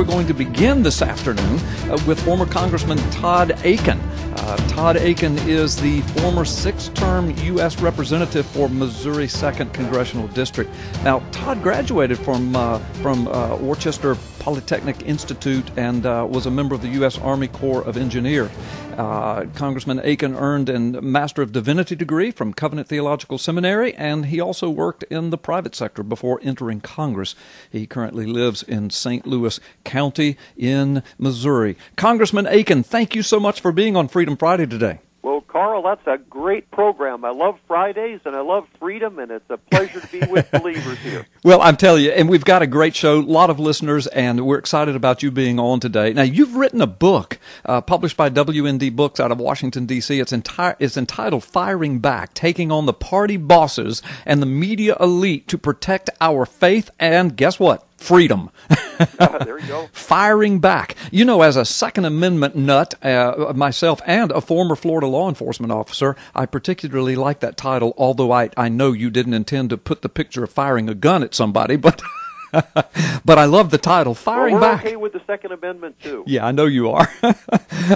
we're going to begin this afternoon with former Congressman Todd Akin. Todd Akin is the former six-term U.S. representative for Missouri 2nd Congressional District. Now, Todd graduated from Worcester Polytechnic Institute and was a member of the U.S. Army Corps of Engineers. Congressman Akin earned a Master of Divinity degree from Covenant Theological Seminary, and he also worked in the private sector before entering Congress. He currently lives in St. Louis County in Missouri. Congressman Akin, thank you so much for being on Freedom Friday today. Well, Carl, that's a great program. I love Fridays, and I love freedom, and it's a pleasure to be with believers here. Well, I'm telling you, and we've got a great show, a lot of listeners, and we're excited about you being on today. Now, you've written a book published by WND Books out of Washington, D.C. It's entitled Firing Back, Taking on the Party Bosses and the Media Elite to Protect Our Faith and, guess what? Freedom. There you go. Firing back. You know, as a Second Amendment nut myself and a former Florida law enforcement officer, I particularly like that title, although I know you didn't intend to put the picture of firing a gun at somebody, but but I love the title, Firing Back. We're okay with the Second Amendment, too. Yeah, I know you are.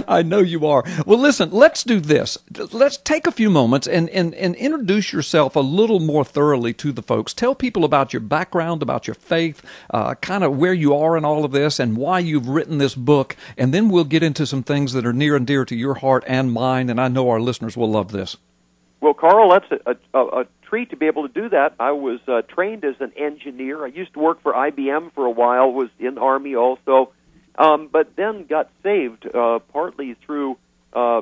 I know you are. Well, listen, let's do this. Let's take a few moments and introduce yourself a little more thoroughly to the folks. Tell people about your background, about your faith, kind of where you are in all of this and why you've written this book, and then we'll get into some things that are near and dear to your heart and mine, and I know our listeners will love this. Well, Carl, that's a treat to be able to do that. I was trained as an engineer. I used to work for IBM for a while, was in the Army also, but then got saved partly through,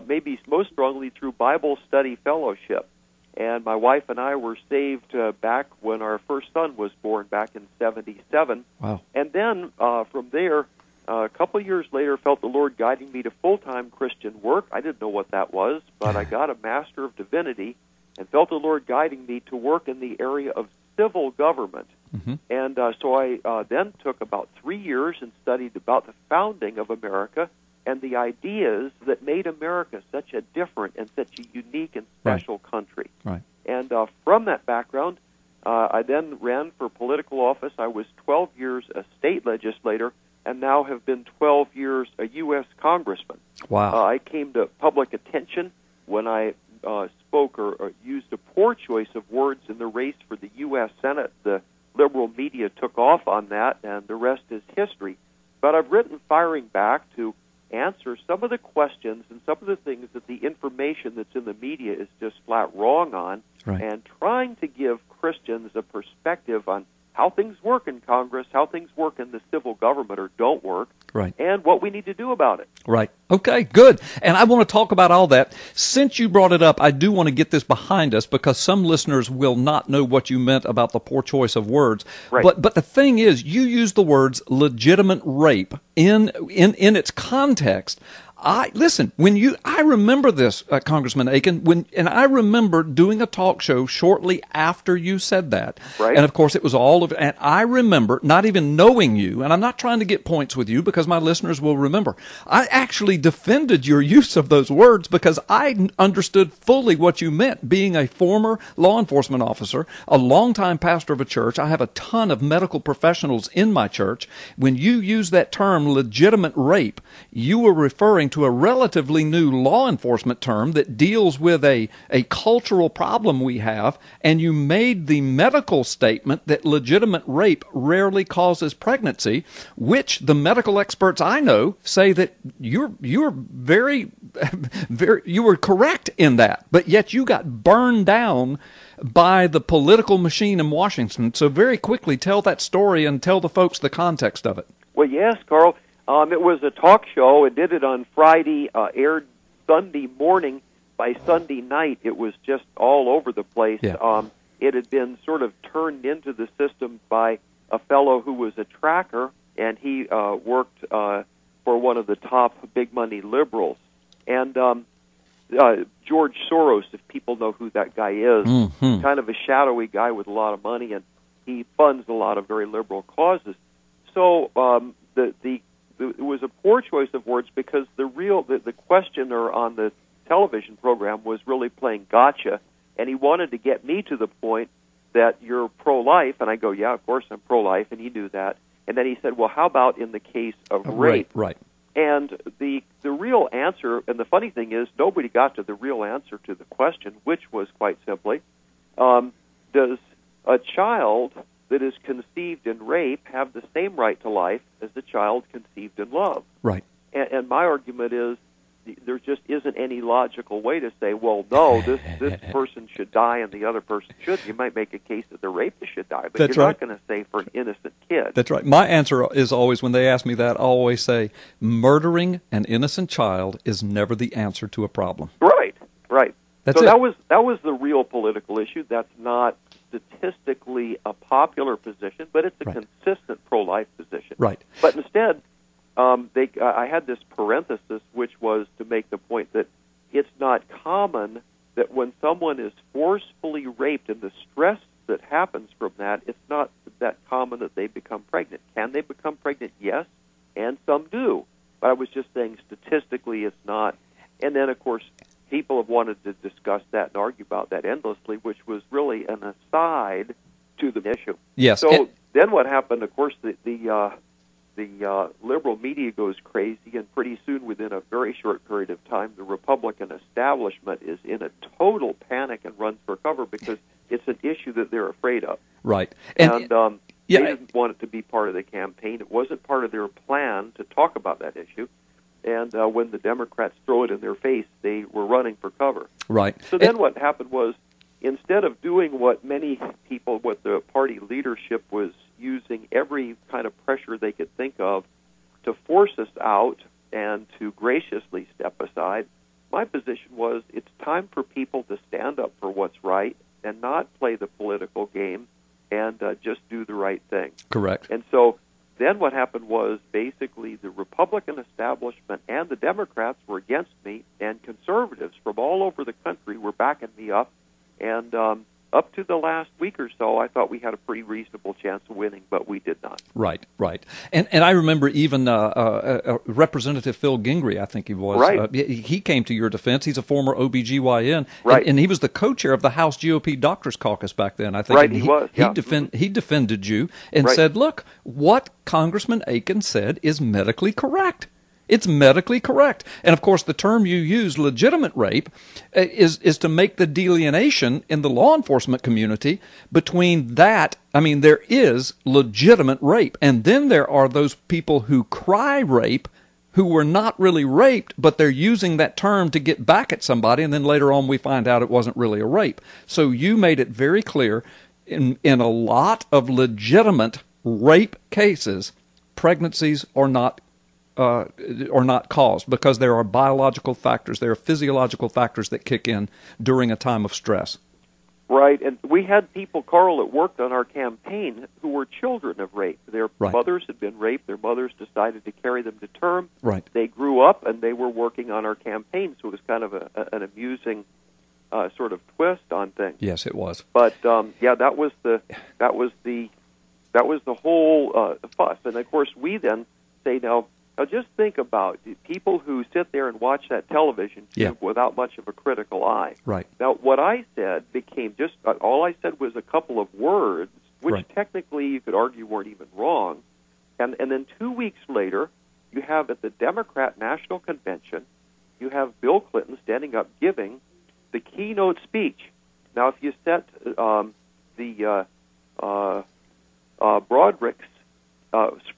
maybe most strongly through Bible study fellowship. And my wife and I were saved back when our first son was born back in 1977. Wow. And then from there, a couple of years later, felt the Lord guiding me to full-time Christian work. I didn't know what that was, but I got a Master of Divinity and felt the Lord guiding me to work in the area of civil government. Mm-hmm. And so I then took about 3 years and studied about the founding of America and the ideas that made America such a different and such a unique and special country. Right. And from that background, I then ran for political office. I was 12 years a state legislator and now have been 12 years a U.S. congressman. Wow. I came to public attention when I spoke or used a poor choice of words in the race for the U.S. Senate. The liberal media took off on that, and the rest is history. But I've written Firing Back to answer some of the questions and some of the things that the information that's in the media is just flat wrong on, and trying to give Christians a perspective on how things work in Congress, how things work in the civil government or don't work, and what we need to do about it. Right. Okay, good. And I want to talk about all that. Since you brought it up, I do want to get this behind us because some listeners will not know what you meant about the poor choice of words. Right. But the thing is, you use the words legitimate rape in its context. I remember this, Congressman Akin, and I remember doing a talk show shortly after you said that. Right. And of course it was and I remember not even knowing you, and I'm not trying to get points with you because my listeners will remember. I actually defended your use of those words because I understood fully what you meant. Being a former law enforcement officer, a longtime pastor of a church, I have a ton of medical professionals in my church. When you use that term legitimate rape, you were referring to a relatively new law enforcement term that deals with a cultural problem we have, and you made the medical statement that legitimate rape rarely causes pregnancy, which the medical experts I know say that you're very, very, you were correct in that, but yet you got burned down by the political machine in Washington. So very quickly, tell that story and tell the folks the context of it. Well, yes, Carl. It was a talk show. It did it on Friday, aired Sunday morning. By Sunday night, it was just all over the place. Yeah. It had been sort of turned into the system by a fellow who was a tracker, and he worked for one of the top big-money liberals. And George Soros, if people know who that guy is, kind of a shadowy guy with a lot of money, and he funds a lot of very liberal causes. So it was a poor choice of words because the questioner on the television program was really playing gotcha, and he wanted to get me to the point that you're pro-life, and I go, yeah, of course I'm pro-life, and he knew that. And then he said, well, how about in the case of rape? Right. And the real answer, and the funny thing is, nobody got to the real answer to the question, which was quite simply, does a child that is conceived in rape have the same right to life as the child conceived in love? Right. And my argument is, there just isn't any logical way to say, well, no, this person should die and the other person shouldn't. You might make a case that the rapist should die, but you're not going to say for an innocent kid. That's right. My answer is always, when they ask me that, I always say, murdering an innocent child is never the answer to a problem. Right. That's so it. that was the real political issue. That's not statistically a popular position, but it's a consistent pro-life position. Right. But instead, I had this parenthesis, which was to make the point that it's not common that when someone is forcefully raped and the stress that happens from that, it's not that common that they become pregnant. Can they become pregnant? Yes, and some do. But I was just saying statistically it's not. And then, of course, people have wanted to discuss that and argue about that endlessly, which was really an aside to the issue. Yes. So then what happened, of course, the liberal media goes crazy, and pretty soon, within a very short period of time, the Republican establishment is in a total panic and runs for cover because it's an issue that they're afraid of. Right. And they didn't want it to be part of the campaign. It wasn't part of their plan to talk about that issue. And when the Democrats throw it in their face, they were running for cover. Right. So then what happened was, instead of doing what many people, what the party leadership was using every kind of pressure they could think of to force us out and to graciously step aside, my position was it's time for people to stand up for what's right and not play the political game and just do the right thing. Correct. And so then what happened was basically the Republican establishment and the Democrats were against me, and conservatives from all over the country were backing me up. And up to the last week or so, I thought we had a pretty reasonable chance of winning, but we did not. Right. And I remember even Representative Phil Gingrey, I think he was. Right. He came to your defense. He's a former OBGYN. Right. And he was the co-chair of the House GOP Doctors Caucus back then, I think. Right, he was. Yeah. He defended you and said, look, what Congressman Akin said is medically correct. It's medically correct. And, of course, the term you use, legitimate rape, is to make the delineation in the law enforcement community between that. I mean, there is legitimate rape. And then there are those people who cry rape who were not really raped, but they're using that term to get back at somebody. And then later on we find out it wasn't really a rape. So you made it very clear in a lot of legitimate rape cases, pregnancies are not caused because there are biological factors, there are physiological factors that kick in during a time of stress. Right, and we had people, Carl, that worked on our campaign who were children of rape. Their mothers had been raped. Their mothers decided to carry them to term. Right. They grew up, and they were working on our campaign, so it was kind of an amusing sort of twist on things. Yes, it was. But that was the whole fuss. And of course, we then say now just think about people who sit there and watch that television without much of a critical eye. Right. Now, what I said became just all I said was a couple of words, which technically you could argue weren't even wrong. And then 2 weeks later, you have at the Democrat National Convention, you have Bill Clinton standing up giving the keynote speech. Now, if you set Broderick's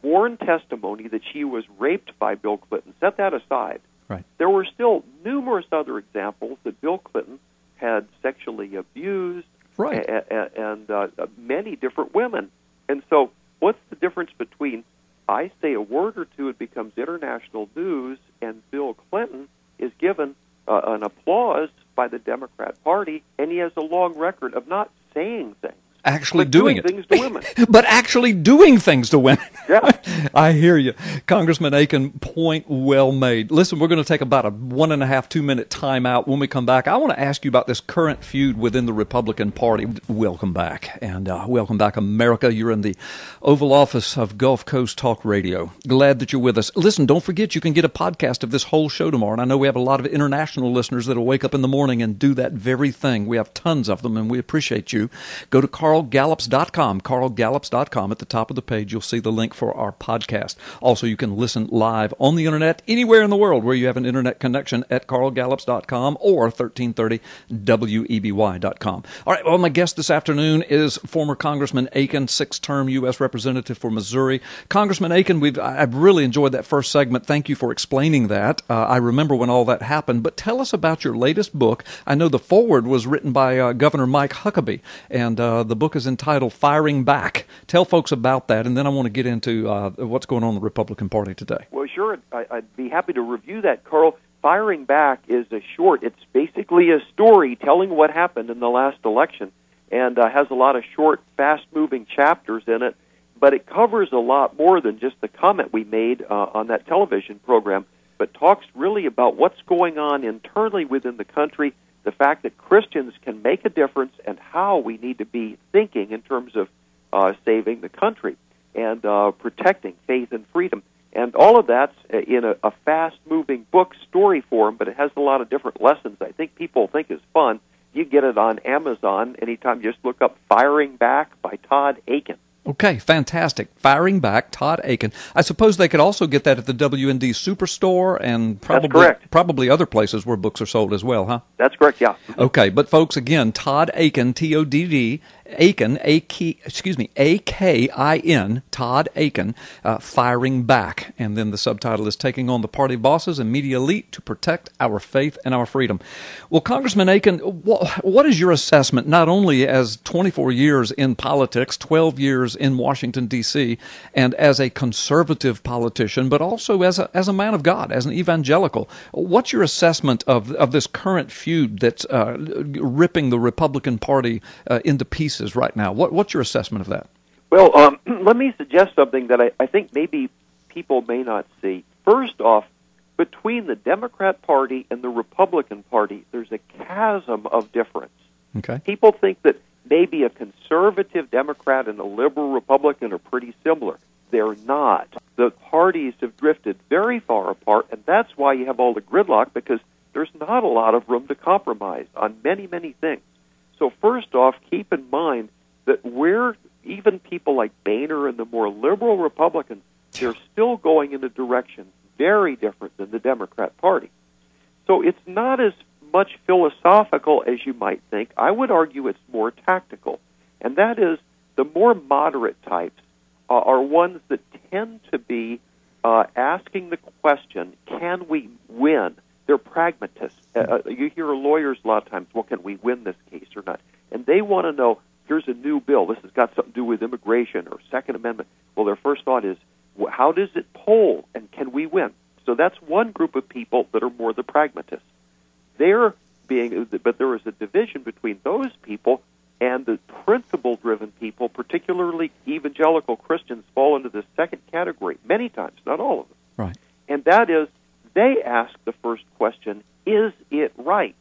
sworn testimony that she was raped by Bill Clinton, set that aside. Right. There were still numerous other examples that Bill Clinton had sexually abused and many different women. And so what's the difference between I say a word or two, it becomes international news, and Bill Clinton is given an applause by the Democrat Party, and he has a long record of not saying things. Actually but doing things to women. But actually doing things to women. Yeah. I hear you. Congressman Akin, point well made. Listen, we're going to take about a 1.5, 2 minute time out. When we come back, I want to ask you about this current feud within the Republican Party. Welcome back. And welcome back, America. You're in the Oval Office of Gulf Coast Talk Radio. Glad that you're with us. Listen, don't forget you can get a podcast of this whole show tomorrow. And I know we have a lot of international listeners that will wake up in the morning and do that very thing. We have tons of them, and we appreciate you. Go to Carl carlgallups.com, carlgallups.com. At the top of the page, you'll see the link for our podcast. Also, you can listen live on the Internet anywhere in the world where you have an Internet connection at carlgallups.com or 1330 WEBY.com. All right, well, my guest this afternoon is former Congressman Akin, six-term U.S. Representative for Missouri. Congressman Akin, I've really enjoyed that first segment. Thank you for explaining that. I remember when all that happened, but tell us about your latest book. I know the foreword was written by Governor Mike Huckabee, and the book is entitled Firing Back. Tell folks about that, and then I want to get into what's going on in the Republican Party today. Well, sure. I'd be happy to review that, Carl. Firing Back is it's basically a story telling what happened in the last election, and has a lot of short, fast-moving chapters in it, but it covers a lot more than just the comment we made on that television program, but talks really about what's going on internally within the country, the fact that Christians can make a difference, and how we need to be thinking in terms of saving the country and protecting faith and freedom. And all of that's in a fast-moving book story form, but it has a lot of different lessons I think people think is fun. You get it on Amazon anytime. Just look up Firing Back by Todd Akin. Okay, fantastic. Firing Back, Todd Akin. I suppose they could also get that at the WND Superstore and probably other places where books are sold as well, huh? That's correct, yeah. Okay, but folks, again, Todd Akin, Todd Akin, A-K-I-N, Todd Akin, Firing Back. And then the subtitle is Taking on the Party Bosses and Media Elite to Protect Our Faith and Our Freedom. Well, Congressman Akin, what is your assessment, not only as 24 years in politics, 12 years in Washington, D.C., and as a conservative politician, but also as a man of God, as an evangelical? What's your assessment of this current feud that's ripping the Republican Party into pieces right now? What's your assessment of that? Well, let me suggest something that I think maybe people may not see. First off, between the Democrat Party and the Republican Party, there's a chasm of difference. Okay. People think that maybe a conservative Democrat and a liberal Republican are pretty similar. They're not. The parties have drifted very far apart, and that's why you have all the gridlock, because there's not a lot of room to compromise on many, many things. So first off, keep in mind that even people like Boehner and the more liberal Republicans, they're still going in a direction very different than the Democrat Party. So it's not as much philosophical as you might think. I would argue it's more tactical, and that is the more moderate types are ones that tend to be asking the question, can we win? They're pragmatists. You hear lawyers a lot of times, well, can we win this case or not? And they want to know, here's a new bill. This has got something to do with immigration or Second Amendment. Well, their first thought is, how does it poll, and can we win? So that's one group of people that are more the pragmatists. But there is a division between those people and the principle-driven people, particularly evangelical Christians, fall into this second category many times, not all of them. Right. And that is, they ask the first question, is it right?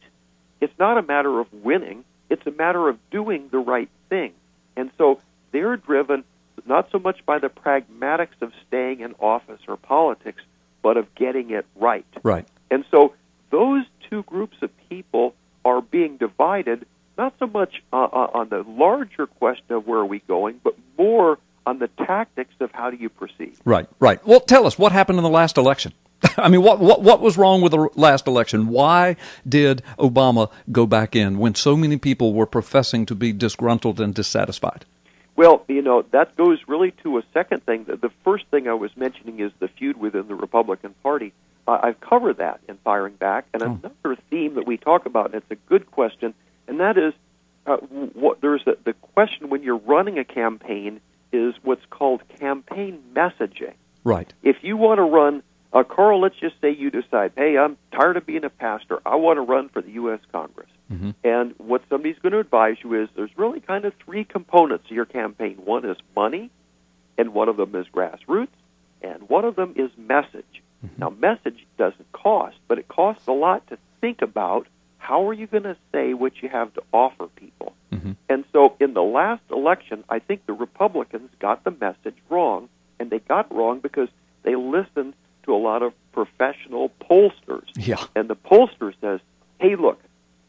It's not a matter of winning. It's a matter of doing the right thing. And so they're driven not so much by the pragmatics of staying in office or politics, but of getting it right. Right. And so those two groups of people are being divided, not so much on the larger question of where are we going, but more on the tactics of how do you proceed. Right, right. Well, tell us, what happened in the last election? I mean, what was wrong with the last election? Why did Obama go back in when so many people were professing to be disgruntled and dissatisfied? Well, that goes really to a second thing. The first thing I was mentioning is the feud within the Republican Party. I've covered that in Firing Back. And another theme that we talk about, and it's a good question, and that is the question when you're running a campaign is what's called campaign messaging. Right. If you want to run, Carl, let's just say you decide, hey, I'm tired of being a pastor. I want to run for the U.S. Congress. Mm-hmm. And what somebody's going to advise you is there's really kind of three components of your campaign. One is money, and one of them is grassroots, and one of them is message. Mm-hmm. Now, message doesn't cost, but it costs a lot to think about how are you going to say what you have to offer people. Mm-hmm. And so in the last election, I think the Republicans got the message wrong, and they got wrong because they listened to a lot of professional pollsters. Yeah. And the pollster says, hey, look,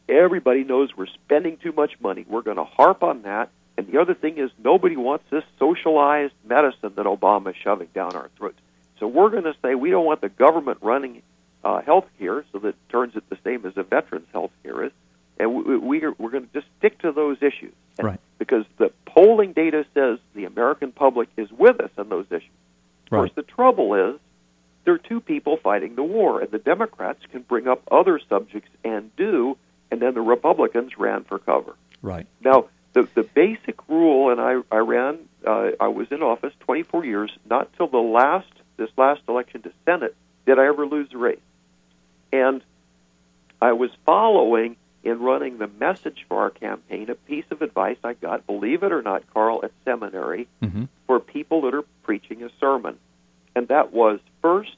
everybody knows we're spending too much money. We're going to harp on that, and the other thing is nobody wants this socialized medicine that Obama is shoving down our throats. So we're going to say we don't want the government running health care, so that it turns it the same as a veteran's health care is, and we're going to just stick to those issues. Right. Because the polling data says the American public is with us on those issues. Of course, the trouble is there are two people fighting the war, and the Democrats can bring up other subjects and and then the Republicans ran for cover. Right. Now, the basic rule, and I was in office 24 years, not till this last election to Senate did I ever lose a race. And I was following in running the message for our campaign a piece of advice I got, believe it or not, Carl, at seminary for people that are preaching a sermon. And that was, first,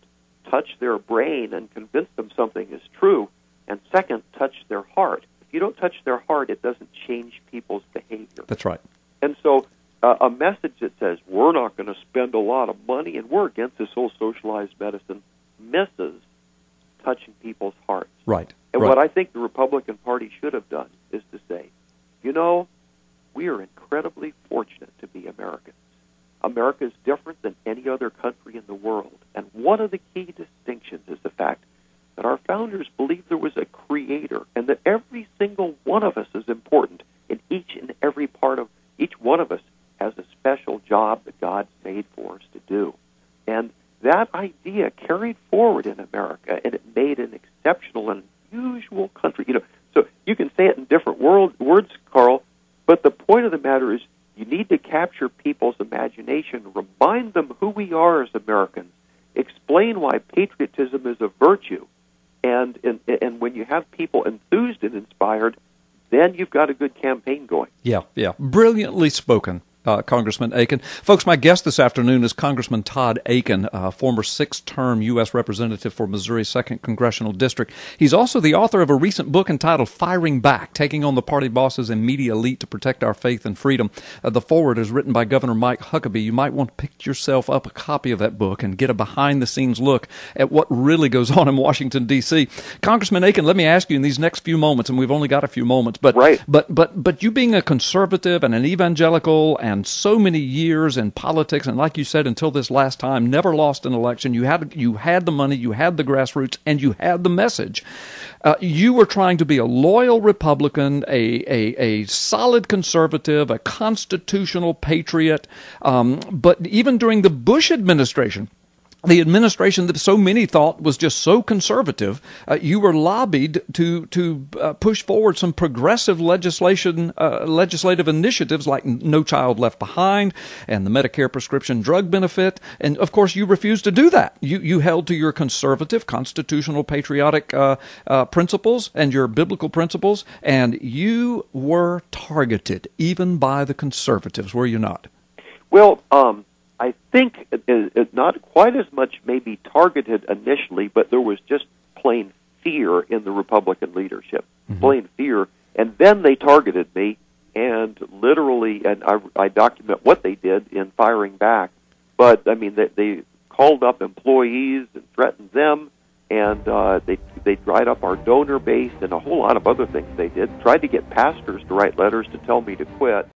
touch their brain and convince them something is true, and second, touch their heart. If you don't touch their heart, it doesn't change people's behavior. That's right. And so a message that says, we're not going to spend a lot of money and we're against this whole socialized medicine misses touching people's hearts. Right. And what I think the Republican Party should have done is to say, we are incredibly fortunate to be Americans. America is different than any other country in the world. And one of the key distinctions is the fact that our founders believed there was a creator and that every single one of us is important in each and every part of each one of us has a special job that God's made for us to do. And that idea carried forward in America, and it made an exceptional and unusual country. So you can say it in different words, Carl, but the point of the matter is you need to capture people's imagination, remind them who we are as Americans, explain why patriotism is a virtue, and when you have people enthused and inspired, then you've got a good campaign going. Yeah. Brilliantly spoken. Congressman Akin. Folks, my guest this afternoon is Congressman Todd Akin, former 6th-term U.S. Representative for Missouri's 2nd Congressional District. He's also the author of a recent book entitled Firing Back, Taking on the Party Bosses and Media Elite to Protect Our Faith and Freedom. The foreword is written by Governor Mike Huckabee. You might want to pick yourself up a copy of that book and get a behind-the-scenes look at what really goes on in Washington, D.C. Congressman Akin, let me ask you in these next few moments, and we've only got a few moments, but you being a conservative and an evangelical and so many years in politics, and like you said, until this last time, never lost an election. You had the money, you had the grassroots, and you had the message. You were trying to be a loyal Republican, a solid conservative, a constitutional patriot. But even during the Bush administration, the administration that so many thought was just so conservative, you were lobbied to push forward some progressive legislative initiatives like No Child Left Behind and the Medicare prescription drug benefit. And, of course, you refused to do that. You held to your conservative, constitutional, patriotic principles and your biblical principles, and you were targeted even by the conservatives, were you not? Well, I think it not quite as much maybe targeted initially, but there was just plain fear in the Republican leadership, plain fear. And then they targeted me, and literally, and I document what they did in firing back. But, I mean, they called up employees and threatened them, and they dried up our donor base and a whole lot of other things they did, tried to get pastors to write letters to tell me to quit.